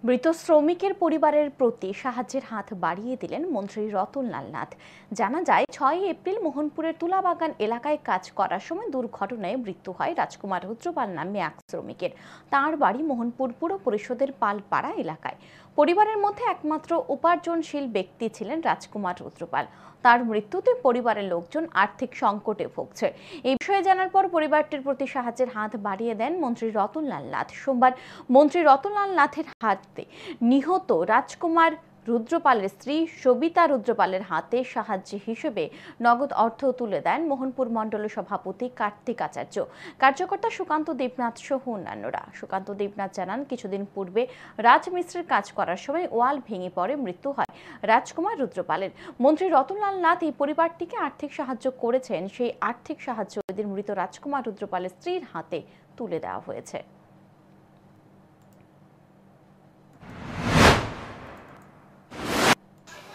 মৃত শ্রমিকের পরিবারের প্রতি সাহায্যের হাত বাড়িয়ে দিলেন মন্ত্রী রতনলাল নাথ। জানা যায় 6 এপ্রিল মোহনপুরের তুলাবাগান এলাকায় কাজ করার সময় দুর্ঘটনায় মৃত্যু হয় রাজকুমার রুদ্রপাল নামে এক শ্রমিকের। তাঁর বাড়ি মোহনপুর পুর পরিষদের পালপাড়া এলাকায়। পরিবারের মধ্যে একমাত্র উপার্জনশীল ব্যক্তি ছিলেন রাজকুমার রুদ্রপাল। তার মৃত্যুতে পরিবারের লোকজন আর্থিক সংকটে ভুগছে। এই বিষয়ে জানার পর পরিবারটির প্রতি সাহায্যের হাত বাড়িয়ে দেন মন্ত্রী রতনলাল নাথ। সোমবার মন্ত্রী রতনলাল নাথের হাতে নিহত রাজকুমার রুদ্রপালের স্ত্রী সবিতা রুদ্রপালের হাতে সাহায্য হিসেবে নগদ অর্থ তুলে দেন মোহনপুর মণ্ডল সভাপতি কার্তিক আচার্য, কার্যকর্তা সুকান্ত দেবনাথ সহ অন্যান্যরা। সুকান্ত দেবনাথ জানান, কিছুদিন পূর্বে রাজমিস্ত্রির কাজ করার সময় ওয়াল ভেঙে পড়ে মৃত্যু হয় রাজকুমার রুদ্রপালের। মন্ত্রী রতনলাল নাথ এই পরিবারটিকে আর্থিক সাহায্য করেছেন। সেই আর্থিক সাহায্য এদিন মৃত রাজকুমার রুদ্রপালের স্ত্রীর হাতে তুলে দেওয়া হয়েছে।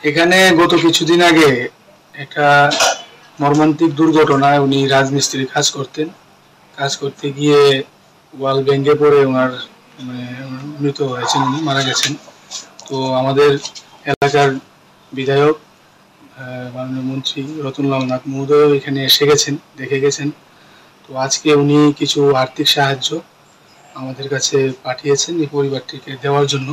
এখানে গত কিছুদিন আগে একটা মর্মান্তিক দুর্ঘটনায় উনি রাজমিস্ত্রি কাজ করতে গিয়ে ওয়াল ভেঙে পড়ে ওনার মৃত হয়েছেন, উনি মারা গেছেন। তো আমাদের এলাকার বিধায়ক মাননীয় মন্ত্রী রতনলাল নাথ মহোদয় এখানে এসে গেছেন, দেখে গেছেন। তো আজকে উনি কিছু আর্থিক সাহায্য আমাদের কাছে পাঠিয়েছেন এই পরিবারটিকে দেওয়ার জন্য।